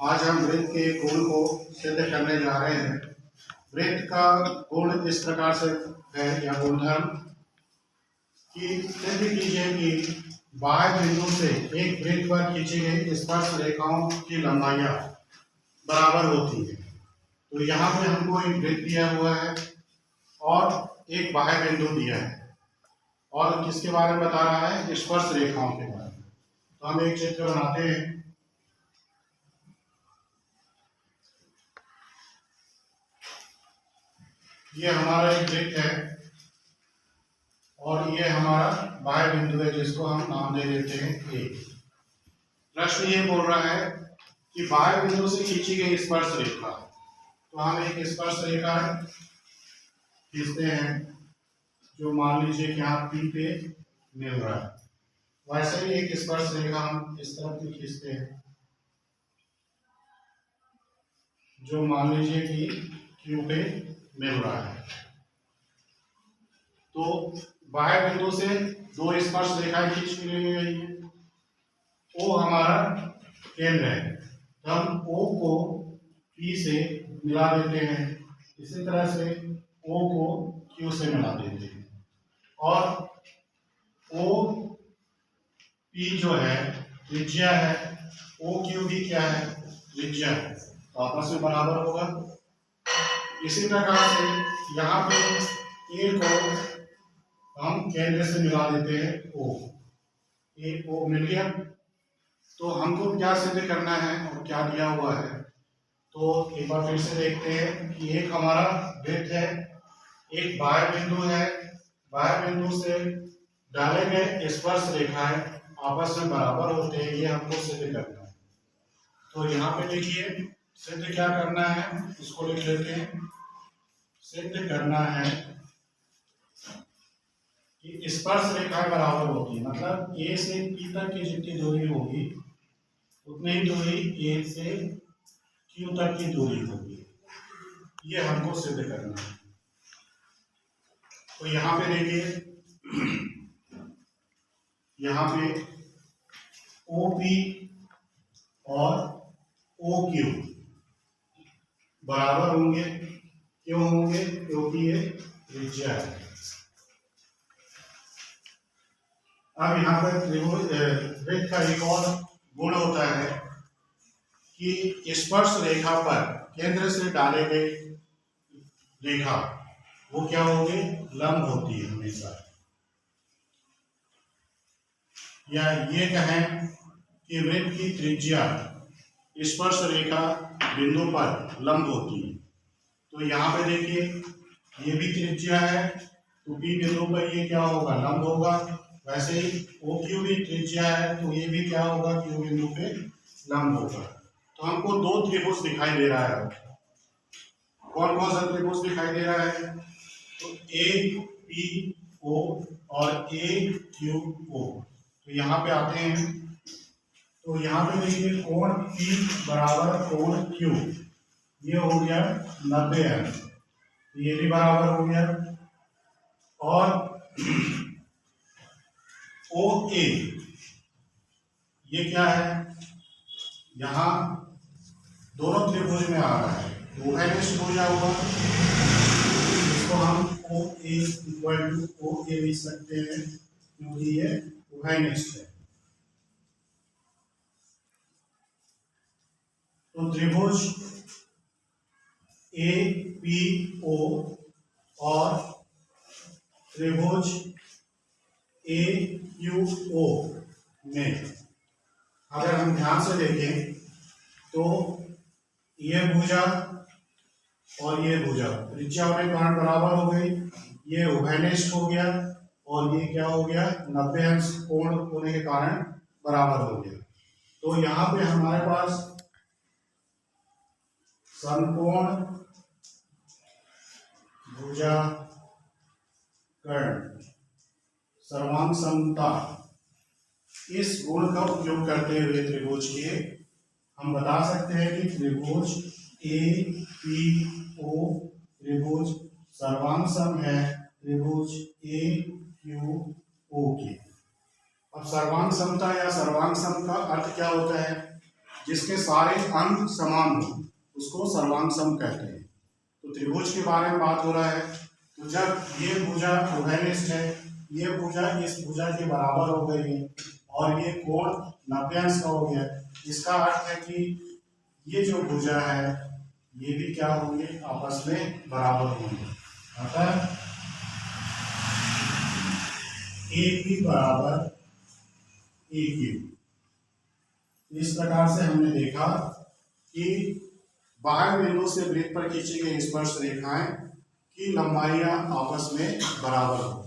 आज हम वृत्त के गुण को सिद्ध करने जा रहे हैं। वृत्त का गुण इस प्रकार से है या गुणधर्म कि सिद्ध कीजिए कि बाह्य बिंदु से एक वृत्त पर खींची गई स्पर्श रेखाओं की लंबाइयां बराबर होती है। तो यहाँ पे हमको एक वृत्त दिया हुआ है और एक बाह्य बिंदु दिया है और किसके बारे में बता रहा है? स्पर्श रेखाओं के बारे में। तो हम एक चित्र बनाते हैं। ये हमारा एक वृत्त है और ये हमारा बाह्य बिंदु है जिसको हम नाम दे देते हैं ए। प्रश्न ये बोल रहा है कि बाह्य बिंदु से खींची गई स्पर्श रेखा। तो हम एक स्पर्श रेखा खींचते हैं जो मान लीजिए कि यहाँ पी पे मिल रहा है। वैसे ही एक स्पर्श रेखा हम इस तरफ भी खींचते हैं जो मान लीजिए कि क्यू पे मिल रहा है। तो बाह्य बिंदु से दो स्पर्श रेखाएं खींच के ली गई है। ओ हमारा केंद्र है, तो हम ओ को पी से मिला देते हैं। इसी तरह से ओ को क्यू से मिला देते हैं और ओ पी जो है त्रिज्या है, ओ क्यू भी क्या है? त्रिज्या है, तो आपस में बराबर होगा। इसी प्रकार से यहाँ पे ए को हम केंद्र से मिला देते हैं ओ। ए ओ मिल गया। तो हमको क्या सिद्ध करना है और क्या दिया हुआ है? तो एक बार फिर से देखते हैं कि एक हमारा वृत्त है, एक बाह्य बिंदु है, बाह्य बिंदु से डाले गए स्पर्श रेखाएं आपस में बराबर होते हैं, ये हमको सिद्ध करना है। तो यहाँ पे देखिए सिद्ध क्या करना है, इसको लिख लेते हैं। सिद्ध करना है कि स्पर्श रेखाएं बराबर होती है, मतलब ए से पी तक की जितनी दूरी होगी उतनी ही दूरी ए से क्यू तक की दूरी होगी। ये हमको सिद्ध करना है। तो यहाँ पे देखिए, यहाँ पे ओ पी और ओ क्यू बराबर होंगे। क्यों होंगे? क्योंकि ये त्रिज्या है। अब यहाँ पर वृत्त का एक और गुण होता है कि स्पर्श रेखा पर केंद्र से डाले गए रेखा वो क्या होगी? लंब होती है हमेशा। या ये कहें कि वृत्त की त्रिज्या स्पर्श रेखा बिंदु पर लंब होती है। तो यहाँ पे देखिए ये भी त्रिज्या है, तो पी बिंदु पर ये क्या होगा? लंब होगा। वैसे ही ओ क्यू भी त्रिज्या है, तो ये भी क्या होगा? क्यू बिंदु पे लंब होगा। तो हमको दो त्रिभुज दिखाई दे रहा है। कौन कौन सा त्रिभुज दिखाई दे रहा है? तो ए पी ओ और ए क्यू ओ। तो यहाँ पे आते हैं, तो यहाँ पे देखिए कोण P बराबर कोण Q, ये हो गया 90 अंश, ये भी बराबर हो गया। और OA ये क्या है? यहाँ दोनों त्रिभुज में आ रहा है, उभयनिष्ठ भुजा हुआ, इसको हम OA इक्वल टू OA लिख सकते हैं क्योंकि ये उभयनिष्ठ है। तो त्रिभुज ए पी ओ और त्रिभुज ए क्यू ओ में अगर हम ध्यान से देखें तो ये भुजा और ये भुजा त्रिज्या होने के कारण बराबर हो गई, ये उभयनिष्ठ हो गया और ये क्या हो गया? 90 अंश कोण होने के कारण बराबर हो गया। तो यहाँ पे हमारे पास समकोण भुजा कर्ण सर्वांग समता, इस गुण का उपयोग करते हुए त्रिभुज के हम बता सकते हैं कि त्रिभुज ए पी ओ त्रिभुज सर्वांग सम है त्रिभुज ए क्यू ओ के। अब सर्वांग समता या सर्वांग सम का अर्थ क्या होता है? जिसके सारे अंग समान हो उसको सर्वांग सम कहते हैं। तो त्रिभुज के बारे में बात हो रहा है। तो जब ये भुजा उभयनिष्ठ है, ये भुजा इस भुजा के बराबर हो गई है और ये कोण 90 अंश का हो गया, इसका अर्थ है कि ये जो भुजा है ये भी क्या होंगे, आपस में बराबर होंगे। अतः AB बराबर AQ। इस प्रकार से हमने देखा कि बाह्य बिंदु से वृत्त पर खींची गई स्पर्श रेखाएं की लंबाइयां आपस में बराबर हो।